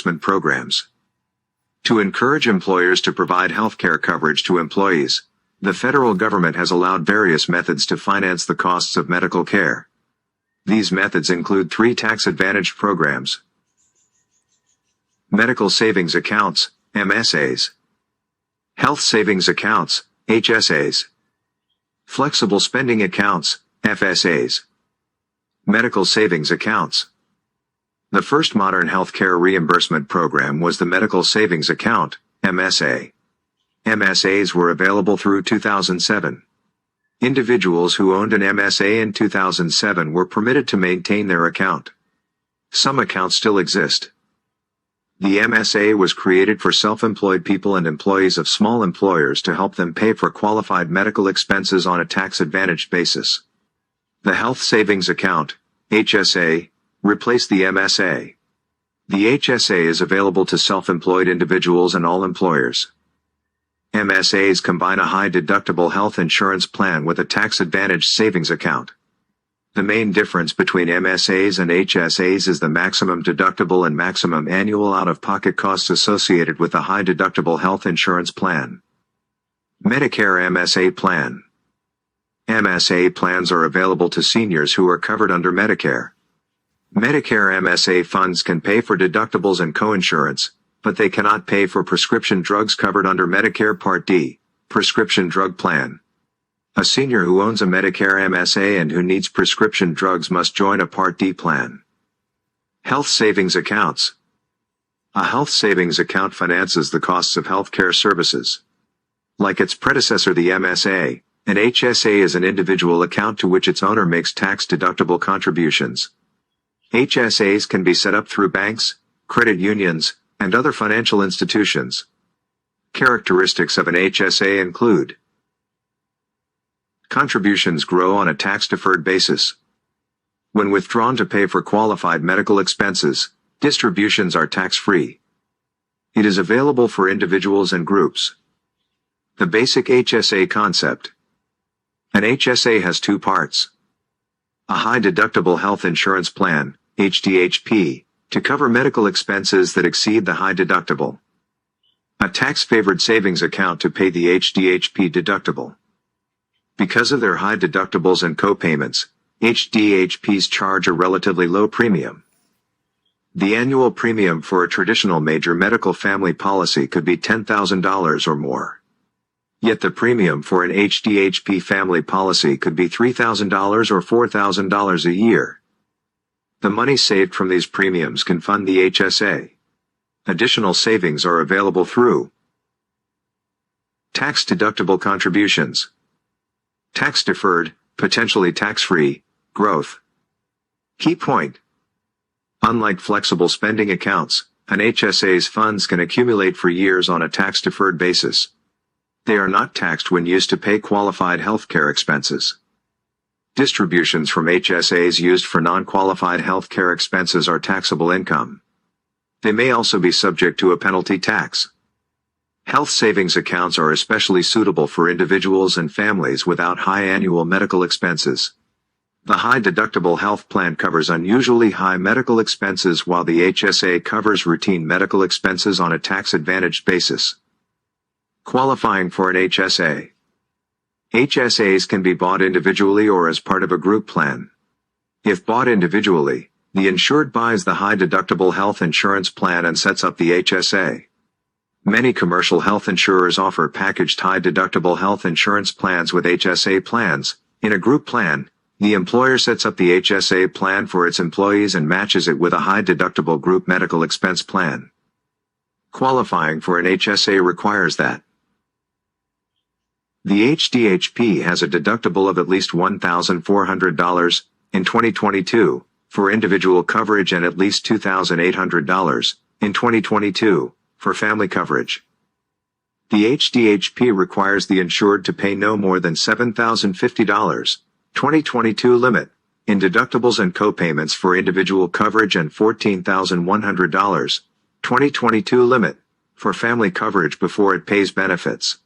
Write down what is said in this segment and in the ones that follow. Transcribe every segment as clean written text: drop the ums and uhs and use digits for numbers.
programs. To encourage employers to provide healthcare coverage to employees, the federal government has allowed various methods to finance the costs of medical care. These methods include 3 tax-advantaged programs: medical savings accounts, MSAs; health savings accounts, HSAs; flexible spending accounts, FSAs; medical savings accounts. The first modern healthcare reimbursement program was the Medical Savings Account, MSA. MSAs were available through 2007. Individuals who owned an MSA in 2007 were permitted to maintain their account. Some accounts still exist. The MSA was created for self-employed people and employees of small employers to help them pay for qualified medical expenses on a tax-advantaged basis. The Health Savings Account, HSA, replaced the MSA. The HSA is available to self-employed individuals and all employers. MSAs combine a high-deductible health insurance plan with a tax-advantaged savings account. The main difference between MSAs and HSAs is the maximum deductible and maximum annual out-of-pocket costs associated with a high-deductible health insurance plan. Medicare MSA Plan. MSA plans are available to seniors who are covered under Medicare. Medicare MSA funds can pay for deductibles and coinsurance, but they cannot pay for prescription drugs covered under Medicare Part D, prescription drug plan. A senior who owns a Medicare MSA and who needs prescription drugs must join a Part D plan. Health savings accounts. A health savings account finances the costs of healthcare services. Like its predecessor, the MSA, an HSA is an individual account to which its owner makes tax-deductible contributions. HSAs can be set up through banks, credit unions, and other financial institutions. Characteristics of an HSA include: contributions grow on a tax-deferred basis. When withdrawn to pay for qualified medical expenses, distributions are tax-free. It is available for individuals and groups. The basic HSA concept. An HSA has 2 parts. A high-deductible health insurance plan, HDHP, to cover medical expenses that exceed the high deductible. A tax-favored savings account to pay the HDHP deductible. Because of their high deductibles and co-payments, HDHPs charge a relatively low premium. The annual premium for a traditional major medical family policy could be $10,000 or more. Yet the premium for an HDHP family policy could be $3,000 or $4,000 a year. The money saved from these premiums can fund the HSA. Additional savings are available through tax-deductible contributions, tax-deferred, potentially tax-free, growth. Key point: unlike flexible spending accounts, an HSA's funds can accumulate for years on a tax-deferred basis. They are not taxed when used to pay qualified healthcare expenses. Distributions from HSAs used for non-qualified healthcare expenses are taxable income. They may also be subject to a penalty tax. Health savings accounts are especially suitable for individuals and families without high annual medical expenses. The high-deductible health plan covers unusually high medical expenses while the HSA covers routine medical expenses on a tax-advantaged basis. Qualifying for an HSA. HSAs can be bought individually or as part of a group plan. If bought individually, the insured buys the high-deductible health insurance plan and sets up the HSA. Many commercial health insurers offer packaged high-deductible health insurance plans with HSA plans. In a group plan, the employer sets up the HSA plan for its employees and matches it with a high-deductible group medical expense plan. Qualifying for an HSA requires that the HDHP has a deductible of at least $1,400 in 2022 for individual coverage and at least $2,800 in 2022 for family coverage. The HDHP requires the insured to pay no more than $7,050 2022 limit in deductibles and co-payments for individual coverage and $14,100 2022 limit for family coverage before it pays benefits.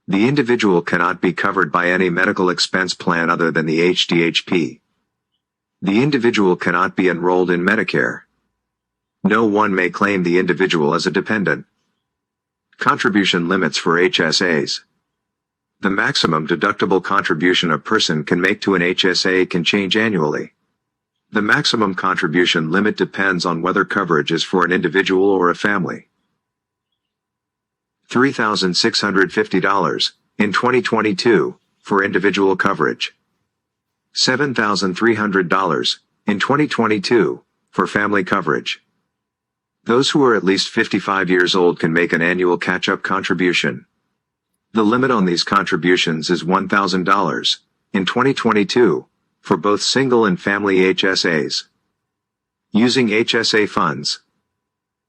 The individual cannot be covered by any medical expense plan other than the HDHP. The individual cannot be enrolled in Medicare. No one may claim the individual as a dependent. Contribution limits for HSAs. The maximum deductible contribution a person can make to an HSA can change annually. The maximum contribution limit depends on whether coverage is for an individual or a family. $3,650 in 2022 for individual coverage. $7,300 in 2022 for family coverage. Those who are at least 55 years old can make an annual catch-up contribution. The limit on these contributions is $1,000 in 2022 for both single and family HSAs. Using HSA funds.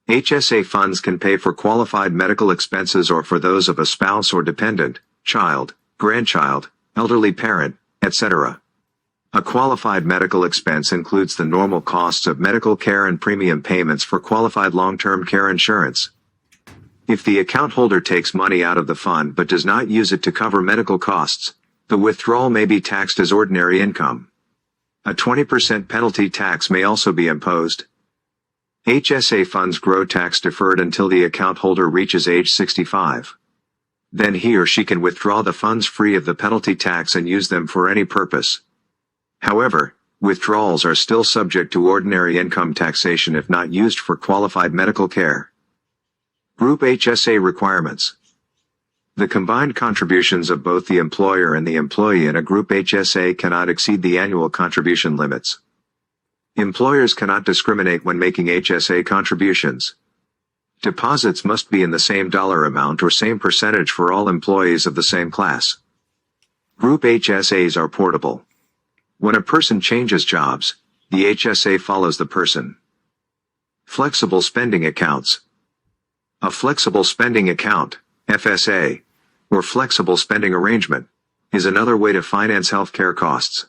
HSA funds can pay for qualified medical expenses or for those of a spouse or dependent, child, grandchild, elderly parent, etc. A qualified medical expense includes the normal costs of medical care and premium payments for qualified long-term care insurance. If the account holder takes money out of the fund but does not use it to cover medical costs, the withdrawal may be taxed as ordinary income. A 20% penalty tax may also be imposed. HSA funds grow tax-deferred until the account holder reaches age 65. Then he or she can withdraw the funds free of the penalty tax and use them for any purpose. However, withdrawals are still subject to ordinary income taxation if not used for qualified medical care. Group HSA requirements. The combined contributions of both the employer and the employee in a group HSA cannot exceed the annual contribution limits. Employers cannot discriminate when making HSA contributions. Deposits must be in the same dollar amount or same percentage for all employees of the same class. Group HSAs are portable. When a person changes jobs, the HSA follows the person. Flexible spending accounts. A flexible spending account, FSA, or flexible spending arrangement, is another way to finance healthcare costs.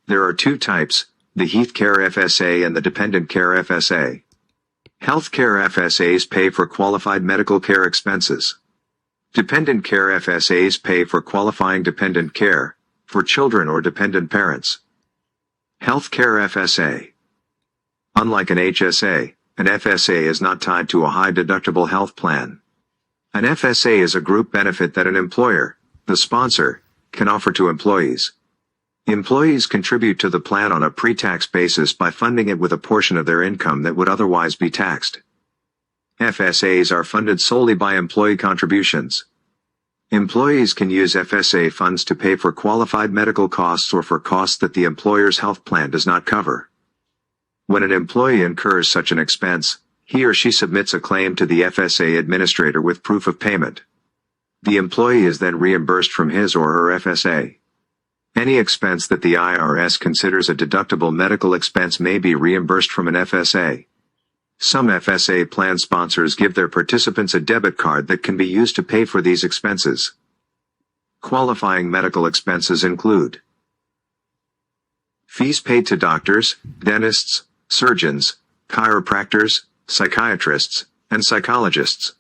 There are two types, the Health Care FSA and the Dependent Care FSA. Healthcare FSAs pay for qualified medical care expenses. Dependent Care FSAs pay for qualifying dependent care, for children or dependent parents. Healthcare FSA. Unlike an HSA, an FSA is not tied to a high-deductible health plan. An FSA is a group benefit that an employer, the sponsor, can offer to employees. Employees contribute to the plan on a pre-tax basis by funding it with a portion of their income that would otherwise be taxed. FSAs are funded solely by employee contributions. Employees can use FSA funds to pay for qualified medical costs or for costs that the employer's health plan does not cover. When an employee incurs such an expense, he or she submits a claim to the FSA administrator with proof of payment. The employee is then reimbursed from his or her FSA. Any expense that the IRS considers a deductible medical expense may be reimbursed from an FSA. Some FSA plan sponsors give their participants a debit card that can be used to pay for these expenses. Qualifying medical expenses include fees paid to doctors, dentists, surgeons, chiropractors, psychiatrists, and psychologists.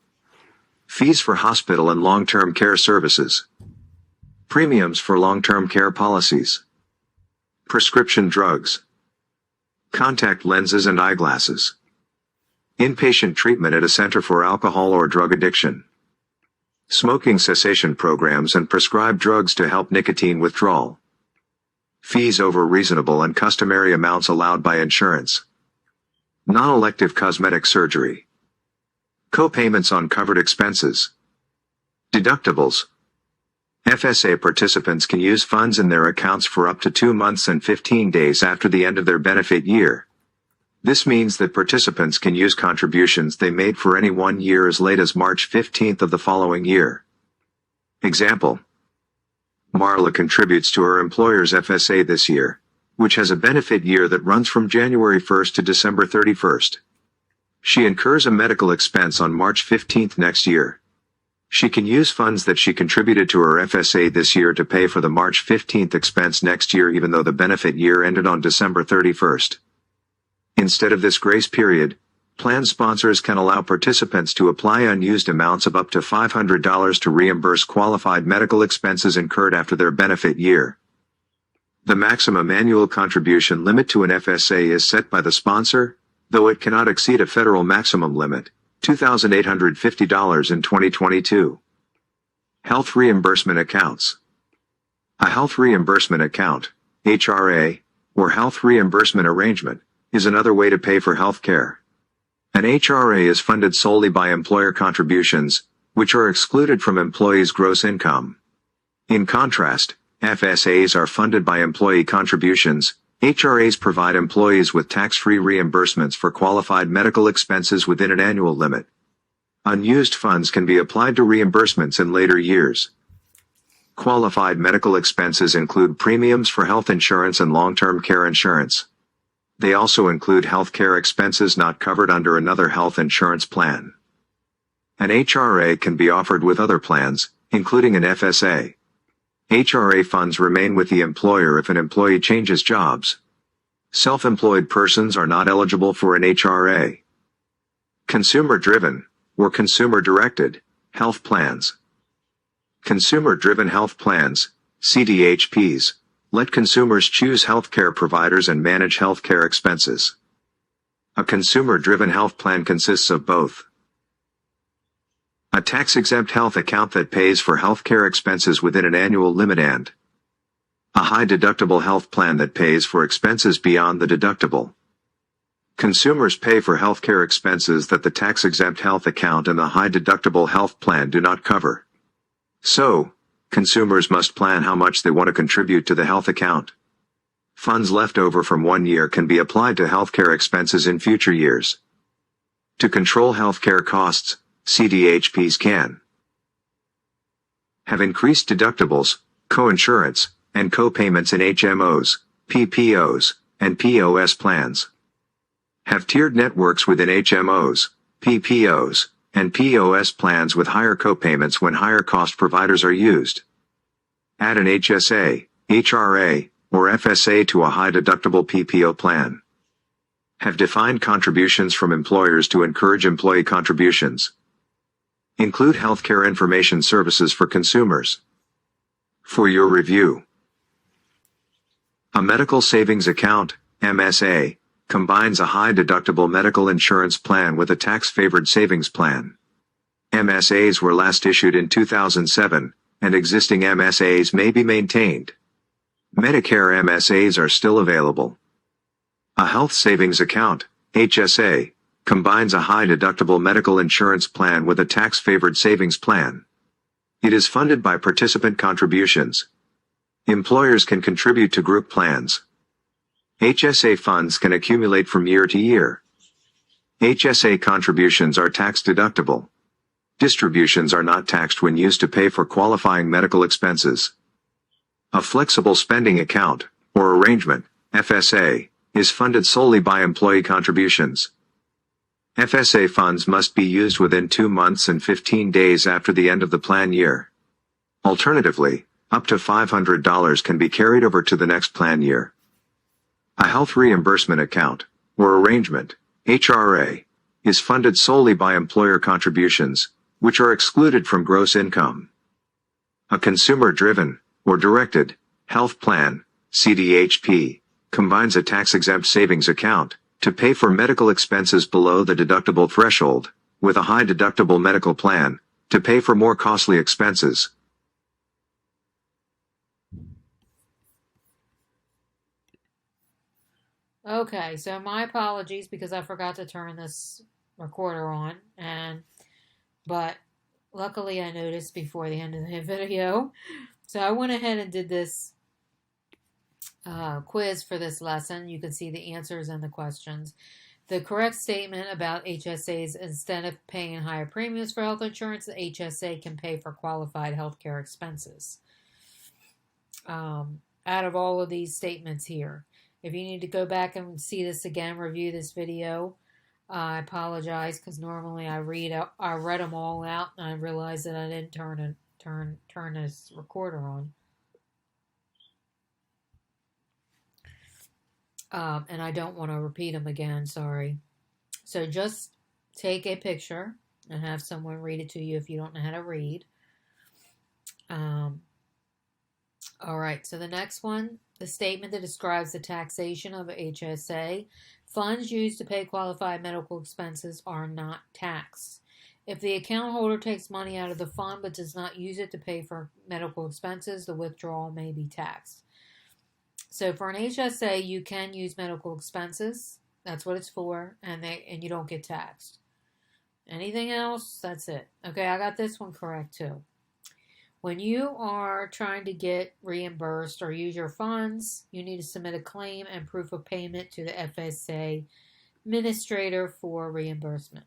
Fees for hospital and long-term care services. Premiums for long-term care policies. Prescription drugs. Contact lenses and eyeglasses. Inpatient treatment at a center for alcohol or drug addiction. Smoking cessation programs and prescribed drugs to help nicotine withdrawal. Fees over reasonable and customary amounts allowed by insurance. Non-elective cosmetic surgery. Co-payments on covered expenses. Deductibles. FSA participants can use funds in their accounts for up to 2 months and 15 days after the end of their benefit year. This means that participants can use contributions they made for any 1 year as late as March 15th of the following year. Example. Marla contributes to her employer's FSA this year, which has a benefit year that runs from January 1st to December 31st. She incurs a medical expense on March 15th next year. She can use funds that she contributed to her FSA this year to pay for the March 15th expense next year even though the benefit year ended on December 31st. Instead of this grace period, plan sponsors can allow participants to apply unused amounts of up to $500 to reimburse qualified medical expenses incurred after their benefit year. The maximum annual contribution limit to an FSA is set by the sponsor, though it cannot exceed a federal maximum limit, $2,850 in 2022. Health reimbursement accounts. A health reimbursement account, HRA, or health reimbursement arrangement, is another way to pay for health care. An HRA is funded solely by employer contributions, which are excluded from employees' gross income. In contrast, FSAs are funded by employee contributions. HRAs provide employees with tax-free reimbursements for qualified medical expenses within an annual limit. Unused funds can be applied to reimbursements in later years. Qualified medical expenses include premiums for health insurance and long-term care insurance. They also include health care expenses not covered under another health insurance plan. An HRA can be offered with other plans, including an FSA. HRA funds remain with the employer if an employee changes jobs. Self-employed persons are not eligible for an HRA. Consumer-driven, or consumer-directed, health plans. Consumer-driven health plans, CDHPs, let consumers choose healthcare providers and manage healthcare expenses. A consumer-driven health plan consists of both a tax-exempt health account that pays for healthcare expenses within an annual limit and a high-deductible health plan that pays for expenses beyond the deductible. Consumers pay for healthcare expenses that the tax-exempt health account and the high-deductible health plan do not cover. So, consumers must plan how much they want to contribute to the health account. Funds left over from one year can be applied to healthcare expenses in future years. To control healthcare costs, CDHPs can have increased deductibles, coinsurance, and co-payments in HMOs, PPOs, and POS plans. Have tiered networks within HMOs, PPOs, and POS plans with higher co-payments when higher cost providers are used. Add an HSA, HRA, or FSA to a high deductible PPO plan. Have defined contributions from employers to encourage employee contributions. Include healthcare information services for consumers. For your review, a medical savings account, MSA, combines a high-deductible medical insurance plan with a tax-favored savings plan. MSAs were last issued in 2007, and existing MSAs may be maintained. Medicare MSAs are still available. A health savings account, HSA, combines a high-deductible medical insurance plan with a tax-favored savings plan. It is funded by participant contributions. Employers can contribute to group plans. HSA funds can accumulate from year to year. HSA contributions are tax-deductible. Distributions are not taxed when used to pay for qualifying medical expenses. A flexible spending account, or arrangement, FSA, is funded solely by employee contributions. FSA funds must be used within 2 months and 15 days after the end of the plan year. Alternatively, up to $500 can be carried over to the next plan year. A health reimbursement account, or arrangement, HRA, is funded solely by employer contributions, which are excluded from gross income. A consumer-driven, or directed, health plan, CDHP, combines a tax-exempt savings account to pay for medical expenses below the deductible threshold, with a high-deductible medical plan to pay for more costly expenses. Okay, so my apologies because I forgot to turn this recorder on, but luckily I noticed before the end of the video. So I went ahead and did this quiz for this lesson. You can see the answers and the questions. The correct statement about HSAs: instead of paying higher premiums for health insurance, the HSA can pay for qualified healthcare expenses. Out of all of these statements here, if you need to go back and see this again, review this video, I apologize because normally I read them all out, and I realized that I didn't turn this recorder on. And I don't want to repeat them again, sorry. So just take a picture and have someone read it to you if you don't know how to read. All right, so the next one, The statement that describes the taxation of HSA. Funds used to pay qualified medical expenses are not taxed. If the account holder takes money out of the fund but does not use it to pay for medical expenses, the withdrawal may be taxed. So for an HSA, you can use medical expenses. That's what it's for, and you don't get taxed. Anything else, that's it. Okay, I got this one correct too. When you are trying to get reimbursed or use your funds, you need to submit a claim and proof of payment to the FSA administrator for reimbursement.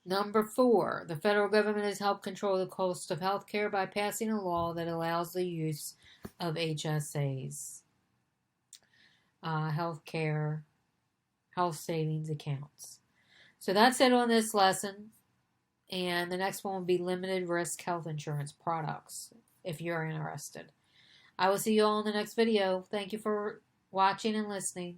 Number 4, the federal government has helped control the cost of health care by passing a law that allows the use of HSAs, health savings accounts. So that's it on this lesson. And the next one will be limited risk health insurance products, if you're interested. I will see you all in the next video. Thank you for watching and listening.